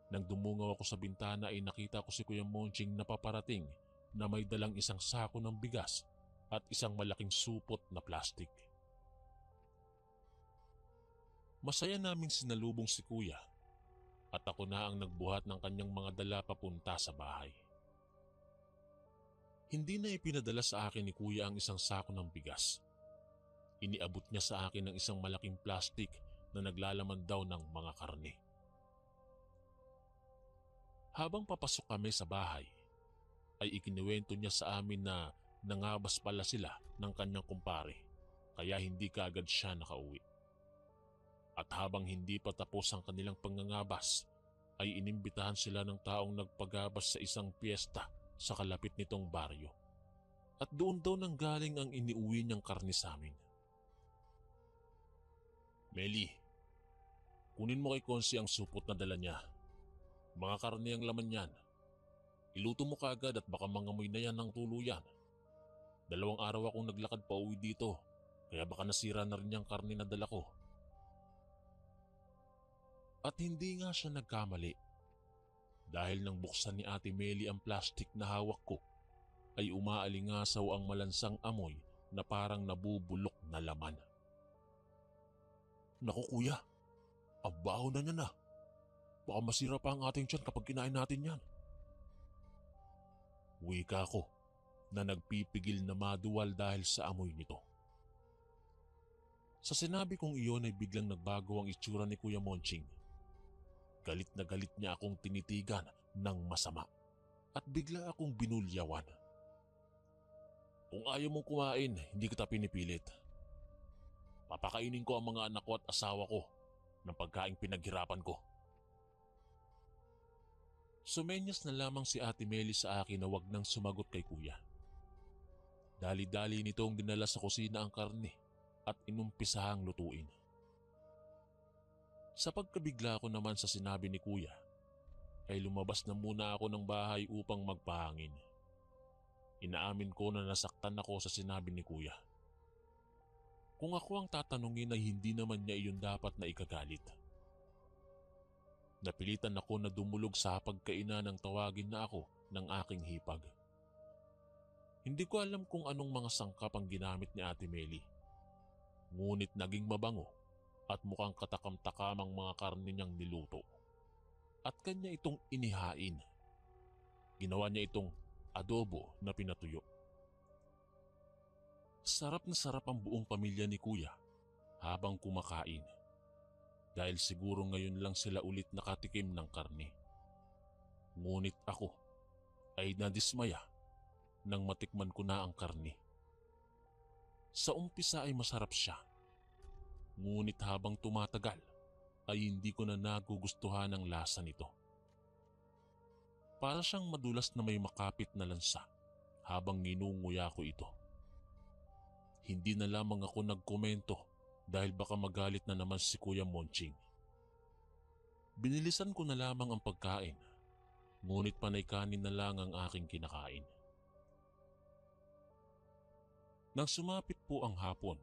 Nang dumungaw ako sa bintana ay nakita ko si Kuya Monching na paparating na may dalang isang sako ng bigas at isang malaking supot na plastik. Masaya naming sinalubong si Kuya at ako na ang nagbuhat ng kanyang mga dala papunta sa bahay. Hindi na ipinadala sa akin ni Kuya ang isang sako ng bigas. Iniabot niya sa akin ng isang malaking plastik na naglalaman daw ng mga karne. Habang papasok kami sa bahay, ay ikinuwento niya sa amin na nangabas pala sila ng kanyang kumpare kaya hindi kaagad siya nakauwi. At habang hindi pa tapos ang kanilang pangangabas, ay inimbitahan sila ng taong nagpagabas sa isang piyesta sa kalapit nitong baryo. At doon daw nanggaling ang iniuwi niyang karne sa amin. Meli, kunin mo kay Konsi ang supot na dala niya. Mga karne ang laman niyan. Iluto mo kaagad at baka mangamoy na yan ng tuluyan. 2 araw akong naglakad pa uwi dito, kaya baka nasira na rin yung karne na dala ko. At hindi nga siya nagkamali. Dahil nang buksan ni Ate Meli ang plastik na hawak ko, ay umaalingasaw ang malansang amoy na parang nabubulok na laman. Naku kuya, ang baho na niya na. Baka masira pa ang ating tiyan kapag kinain natin yan. Wika ko na nagpipigil na maduwal dahil sa amoy nito. Sa sinabi kong iyon ay biglang nagbago ang itsura ni Kuya Monching. Galit na galit niya akong tinitigan ng masama at bigla akong binulyawan. Kung ayaw mong kumain, hindi kita pinipilit. Papakainin ko ang mga anak ko at asawa ko ng pagkaing pinaghirapan ko. Sumenyas na lamang si Ate Meli sa akin na wag nang sumagot kay Kuya. Dali-dali nitong dinala sa kusina ang karne at inumpisahang lutuin. Sa pagkabigla ko naman sa sinabi ni Kuya, ay lumabas na muna ako ng bahay upang magpahangin. Inaamin ko na nasaktan ako sa sinabi ni Kuya. Kung ako ang tatanungin ay hindi naman niya iyon dapat na ikagalit. Napilitan ako na dumulog sa hapagkainan ng tawagin na ako ng aking hipag. Hindi ko alam kung anong mga sangkap ang ginamit ni Ate Meli. Ngunit naging mabango at mukhang katakam-takamang mga karne niyang niluto. At kanya itong inihain. Ginawa niya itong adobo na pinatuyo. Sarap na sarap ang buong pamilya ni Kuya habang kumakain. Dahil siguro ngayon lang sila ulit nakatikim ng karne. Ngunit ako ay nadismaya nang matikman ko na ang karne. Sa umpisa ay masarap siya. Ngunit habang tumatagal ay hindi ko na nagugustuhan ang lasa nito. Para siyang madulas na may makapit na lansa habang nginunguya ko ito. Hindi na lamang ako nagkomento dahil baka magalit na naman si Kuya Monching. Binilisan ko na lamang ang pagkain, ngunit panay kanin na lang ang aking kinakain. Nang sumapit po ang hapon,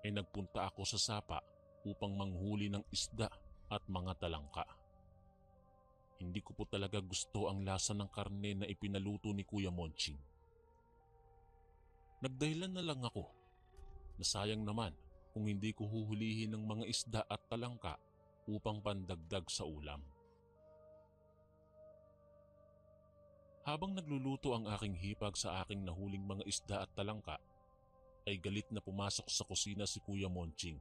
ay nagpunta ako sa sapa upang manghuli ng isda at mga talangka. Hindi ko po talaga gusto ang lasa ng karne na ipinaluto ni Kuya Monching. Nagdahilan na lang ako na sayang naman kung hindi ko huhulihin ng mga isda at talangka upang pandagdag sa ulam. Habang nagluluto ang aking hipag sa aking nahuling mga isda at talangka, ay galit na pumasok sa kusina si Kuya Monching.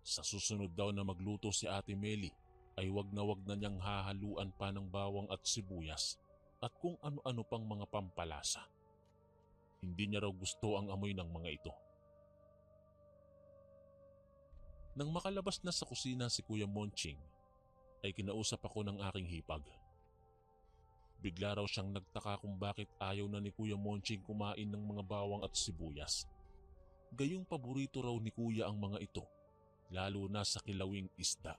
Sa susunod daw na magluto si Ate Meli ay wag na niyang hahaluan pa ng bawang at sibuyas at kung ano-ano pang mga pampalasa. Hindi niya raw gusto ang amoy ng mga ito. Nang makalabas na sa kusina si Kuya Monching, ay kinausap ako ng aking hipag. Bigla raw siyang nagtaka kung bakit ayaw na ni Kuya Monching kumain ng mga bawang at sibuyas. Gayong paborito raw ni Kuya ang mga ito, lalo na sa kilawing isda.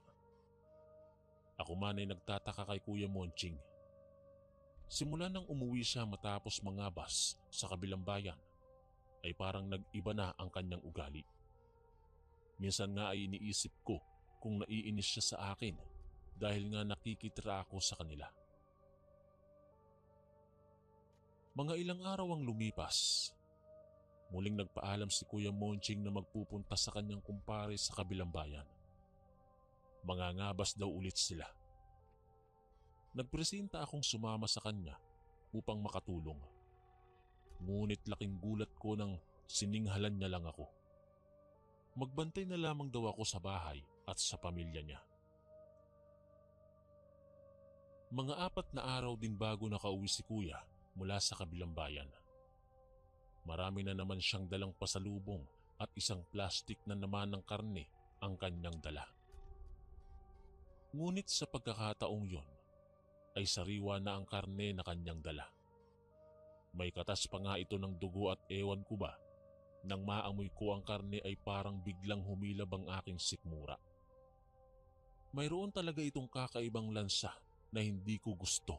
Ako man ay nagtataka kay Kuya Monching. Simula nang umuwi siya matapos mangabas sa kabilang bayan, ay parang nag-iba na ang kanyang ugali. Minsan nga ay iniisip ko kung naiinis siya sa akin dahil nga nakikitira ako sa kanila. Mga ilang araw ang lumipas. Muling nagpaalam si Kuya Monching na magpupunta sa kanyang kumpare sa kabilang bayan. Mangangabas daw ulit sila. Nagpresenta akong sumama sa kanya upang makatulong. Ngunit laking gulat ko nang sininghalan niya lang ako. Magbantay na lamang daw ako sa bahay at sa pamilya niya. Mga 4 na araw din bago nakauwi si Kuya mula sa kabilang bayan. Marami na naman siyang dalang pasalubong at isang plastik na naman ng karne ang kanyang dala. Ngunit sa pagkakataong yon, ay sariwa na ang karne na kanyang dala. May katas pa nga ito ng dugo at ewan ko ba, nang maamoy ko ang karne ay parang biglang humilab ang aking sikmura. Mayroon talaga itong kakaibang lansa na hindi ko gusto.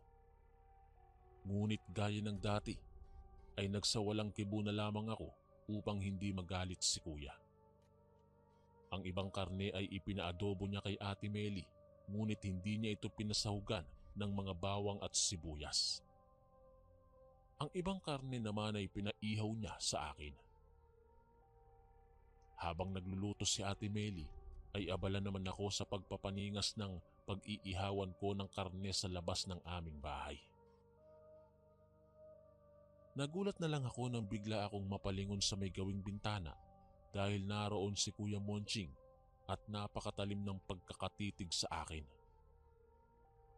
Ngunit gaya ng dati, ay nagsawalang kibo na lamang ako upang hindi magalit si Kuya. Ang ibang karne ay ipinaadobo niya kay Ate Meli, ngunit hindi niya ito pinasahugan ng mga bawang at sibuyas. Ang ibang karne naman ay pinaihaw niya sa akin. Habang nagluluto si Ate Meli, ay abala naman ako sa pagpapaningas ng pag-iihawan ko ng karne sa labas ng aming bahay. Nagulat na lang ako nang bigla akong mapalingon sa may gawing bintana dahil naroon si Kuya Monching at napakatalim ng pagkakatitig sa akin.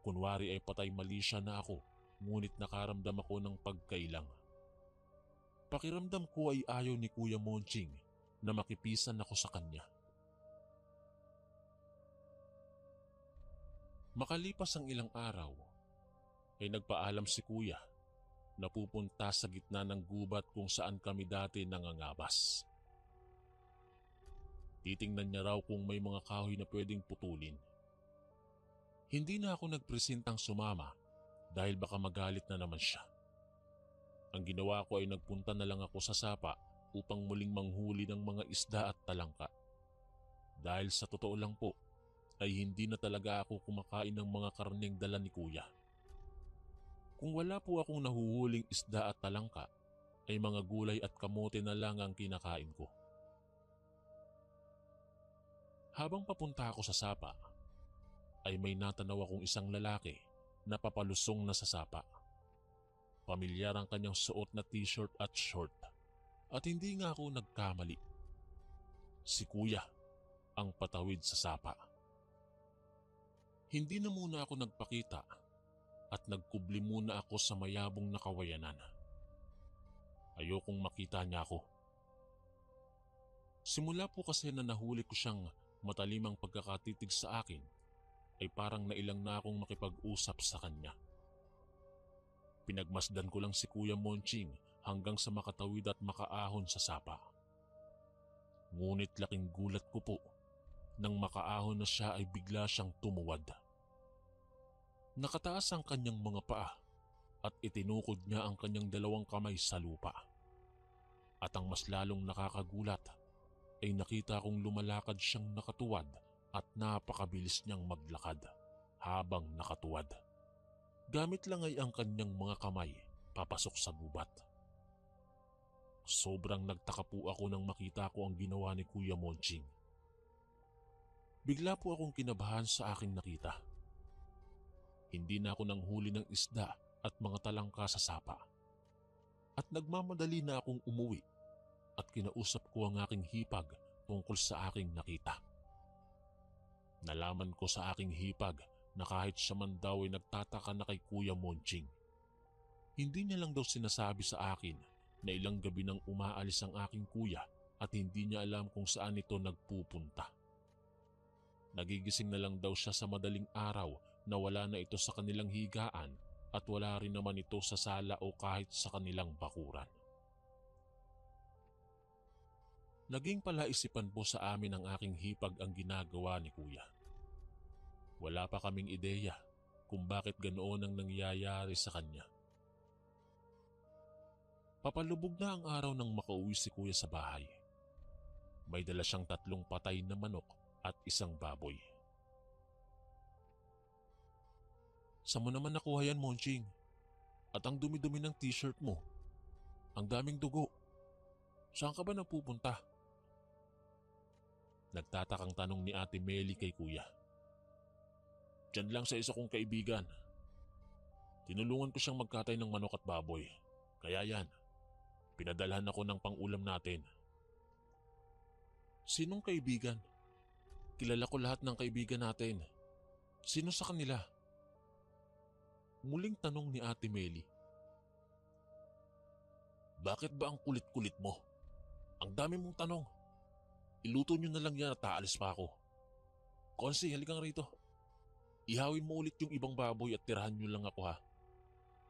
Kunwari ay patay mali siya na ako, ngunit nakaramdam ako ng pagkailang. Pakiramdam ko ay ayaw ni Kuya Monching na makipisan ako sa kanya. Makalipas ang ilang araw, ay nagpaalam si Kuya na pupunta sa gitna ng gubat kung saan kami dati nangangabas. Titingnan niya raw kung may mga kahoy na pwedeng putulin. Hindi na ako nagpresentang sumama dahil baka magalit na naman siya. Ang ginawa ko ay nagpunta na lang ako sa sapa upang muling manghuli ng mga isda at talangka. Dahil sa totoo lang po, ay hindi na talaga ako kumakain ng mga karneng dala ni Kuya. Kung wala po akong nahuhuling isda at talangka, ay mga gulay at kamote na lang ang kinakain ko. Habang papunta ako sa sapa, ay may natanaw akong isang lalaki na papalusong na sa sapa. Pamilyar ang kanyang suot na t-shirt at short, at hindi nga ako nagkamali. Si Kuya ang patawid sa sapa. Hindi na muna ako nagpakita at nagkubli muna ako sa mayabong na kawayanan. Ayokong makita niya ako. Simula po kasi na nahuli ko siyang matalimang pagkakatitig sa akin, ay parang nailang na akong makipag-usap sa kanya. Pinagmasdan ko lang si Kuya Monching hanggang sa makatawid at makaahon sa sapa. Ngunit laking gulat ko po nang makaahon na siya ay bigla siyang tumuwad. Nakataas ang kanyang mga paa at itinukod niya ang kanyang dalawang kamay sa lupa. At ang mas lalong nakakagulat ay nakita kong lumalakad siyang nakatuwad at napakabilis niyang maglakad habang nakatuwad. Gamit lang ay ang kanyang mga kamay papasok sa gubat. Sobrang nagtaka po ako nang makita ko ang ginawa ni Kuya Monching. Bigla po akong kinabahan sa aking nakita. Hindi na ako nanghuli ng isda at mga talangka sa sapa. At nagmamadali na akong umuwi at kinausap ko ang aking hipag tungkol sa aking nakita. Nalaman ko sa aking hipag na kahit siya man daw ay nagtataka na kay Kuya Monching. Hindi niya lang daw sinasabi sa akin na ilang gabi nang umaalis ang aking kuya at hindi niya alam kung saan ito nagpupunta. Nagigising na lang daw siya sa madaling araw na wala na ito sa kanilang higaan at wala rin naman ito sa sala o kahit sa kanilang bakuran. Naging palaisipan po sa amin ng aking hipag ang ginagawa ni Kuya. Wala pa kaming ideya kung bakit ganoon ang nangyayari sa kanya. Papalubog na ang araw nang makauwi si Kuya sa bahay. May dala siyang 3 patay na manok at 1 baboy. Saan mo naman nakuha yan, Monching? At ang dumi-dumi ng t-shirt mo. Ang daming dugo. Saan ka ba napupunta? Nagtatakang tanong ni Ate Meli kay Kuya. Diyan lang sa isa kong kaibigan. Tinulungan ko siyang magkatay ng manok at baboy. Kaya yan, pinadalhan ako ng pang-ulam natin. Sinong kaibigan? Kilala ko lahat ng kaibigan natin. Sino sa kanila? Muling tanong ni Ate Meli. Bakit ba ang kulit-kulit mo? Ang dami mong tanong. Iluto nyo na lang yan at aalis pa ako. Konsi, haligang rito. Ihawin mo ulit yung ibang baboy at tirahan nyo lang ako ha.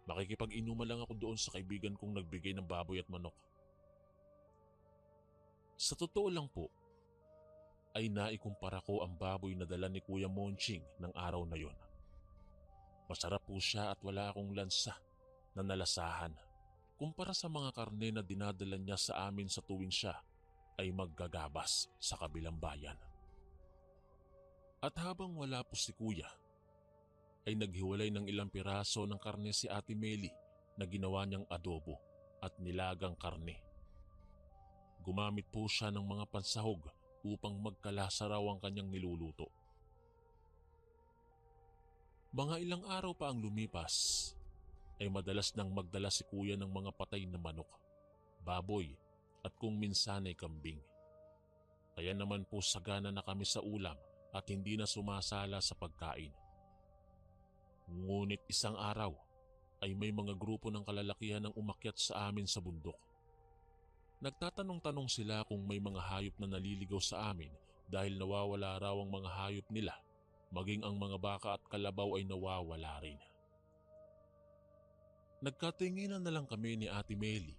Makikipag-inuman lang ako doon sa kaibigan kong nagbigay ng baboy at manok. Sa totoo lang po, ay naikumpara ko ang baboy na dala ni Kuya Monching ng araw na yon. Masarap po siya at wala akong lansa na nalasahan kumpara sa mga karne na dinadala niya sa amin sa tuwing siya ay maggagabas sa kabilang bayan. At habang wala po si Kuya, ay naghiwalay ng ilang piraso ng karne si Ate Meli na ginawa niyang adobo at nilagang karne. Gumamit po siya ng mga pansahog upang magkalasa raw ang kanyang niluluto. Mga ilang araw pa ang lumipas ay madalas nang magdala si kuya ng mga patay na manok, baboy at kung minsan ay kambing. Kaya naman po sagana na kami sa ulam at hindi na sumasala sa pagkain. Ngunit isang araw ay may mga grupo ng kalalakihan ang umakyat sa amin sa bundok. Nagtatanong-tanong sila kung may mga hayop na naliligaw sa amin dahil nawawala raw ang mga hayop nila, maging ang mga baka at kalabaw ay nawawala rin. Nagkatinginan na lang kami ni Ate Meli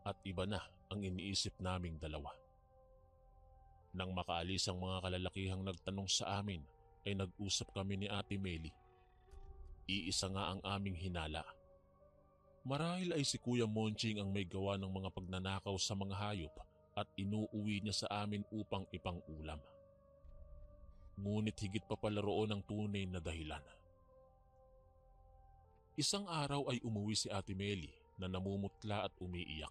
at iba na ang iniisip naming dalawa. Nang makaalis ang mga kalalakihang nagtanong sa amin ay nag-usap kami ni Ate Meli. Iisa nga ang aming hinala. Marahil ay si Kuya Monching ang may gawa ng mga pagnanakaw sa mga hayop at inuuwi niya sa amin upang ipang-ulam. Ngunit higit pa pala roon ang tunay na dahilan. Isang araw ay umuwi si Ate Meli na namumutla at umiiyak.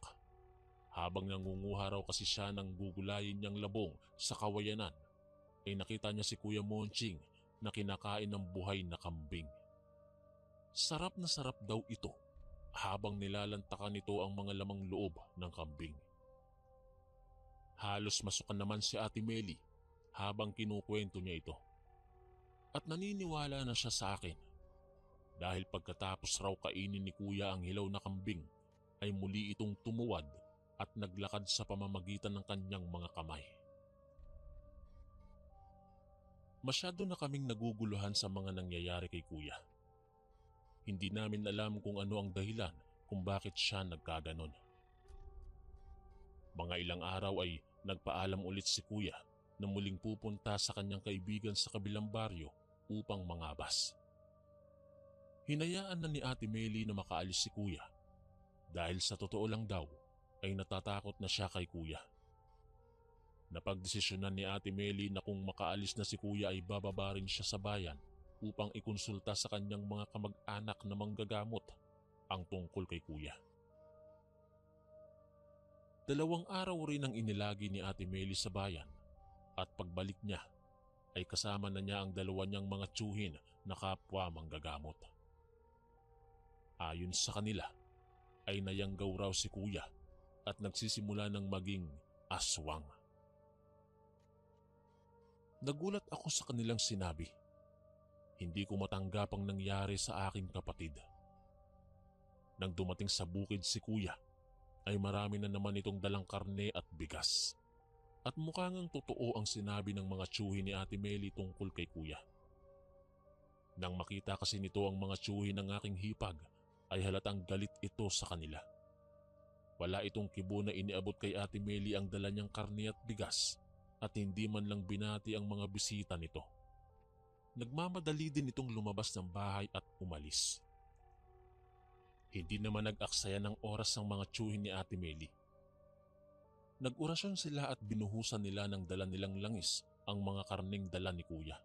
Habang nangunguha raw kasi siya ng gugulayin niyang labong sa kawayanan, ay nakita niya si Kuya Monching na kinakain ng buhay na kambing. Sarap na sarap daw ito habang nilalantakan nito ang mga lamang loob ng kambing. Halos masukan naman si Ate Meli habang kinukwento niya ito. At naniniwala na siya sa akin dahil pagkatapos raw kainin ni Kuya ang hilaw na kambing ay muli itong tumuwad at naglakad sa pamamagitan ng kanyang mga kamay. Masyado na kaming naguguluhan sa mga nangyayari kay Kuya. Hindi namin alam kung ano ang dahilan kung bakit siya nagkaganon. Mga ilang araw ay nagpaalam ulit si Kuya na muling pupunta sa kanyang kaibigan sa kabilang baryo upang mangabas. Hinayaan na ni Ate Meli na makaalis si Kuya dahil sa totoo lang daw ay natatakot na siya kay Kuya. Napagdesisyonan ni Ate Meli na kung makaalis na si Kuya ay bababa rin siya sa bayan upang ikonsulta sa kanyang mga kamag-anak na manggagamot ang tungkol kay Kuya. 2 araw rin ang inilagi ni Ate Meli sa bayan at pagbalik niya ay kasama na niya ang 2 niyang mga tiyuhin na kapwa manggagamot. Ayon sa kanila ay nayanggaw raw si Kuya at nagsisimula ng maging aswang. Nagulat ako sa kanilang sinabi. Hindi ko matanggap ang nangyari sa aking kapatid. Nang dumating sa bukid si Kuya, ay marami na naman itong dalang karne at bigas. At mukhang ang totoo ang sinabi ng mga tiyuhi ni Ate Meli tungkol kay Kuya. Nang makita kasi nito ang mga tiyuhi ng aking hipag, ay halatang galit ito sa kanila. Wala itong kibo na iniabot kay Ate Meli ang dala niyang karne at bigas at hindi man lang binati ang mga bisita nito. Nagmamadali din itong lumabas ng bahay at umalis. Hindi naman nag-aksaya ng oras ang mga tiyuhin ni Ate Meli. Nag-orasyon sila at binuhusan nila ng dala nilang langis ang mga karneng dala ni Kuya.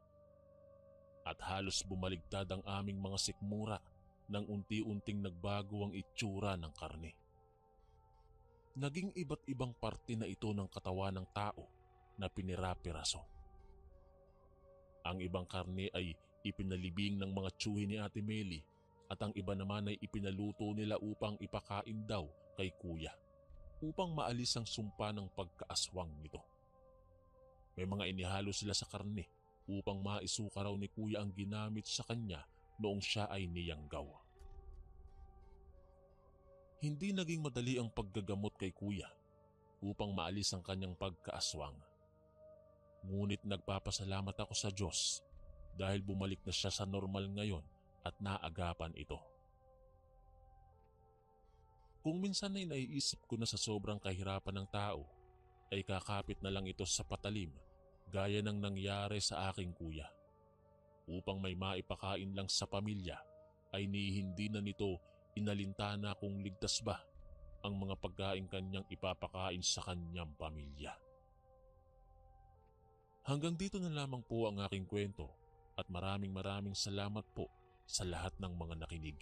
At halos bumaligtad ang aming mga sikmura nang unti-unting nagbago ang itsura ng karne. Naging iba't ibang parte na ito ng katawan ng tao na pinira-piraso. Ang ibang karne ay ipinalibing ng mga tiyuhin ni Ate Meli at ang iba naman ay ipinaluto nila upang ipakain daw kay Kuya upang maalis ang sumpa ng pagkaaswang nito. May mga inihalo sila sa karne upang maisuka raw ni Kuya ang ginamit sa kanya noong siya ay niyanggaw. Hindi naging madali ang paggagamot kay Kuya upang maalis ang kanyang pagkaaswang. Ngunit nagpapasalamat ako sa Diyos dahil bumalik na siya sa normal ngayon at naagapan ito. Kung minsan ay naiisip ko na sa sobrang kahirapan ng tao, ay kakapit na lang ito sa patalim gaya ng nangyari sa aking Kuya. Upang may maipakain lang sa pamilya ay hindi na nito inalintana kung ligtas ba ang mga pagkain kanyang ipapakain sa kanyang pamilya. Hanggang dito na lamang po ang aking kwento at maraming salamat po sa lahat ng mga nakinig.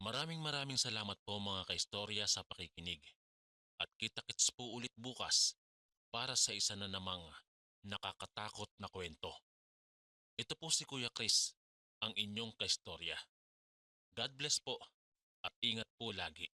Maraming salamat po mga kaistorya sa pakikinig. At kita-kits po ulit bukas para sa isa na namang nakakatakot na kwento. Ito po si Kuya Chris, ang inyong kaistorya. God bless po at ingat po lagi.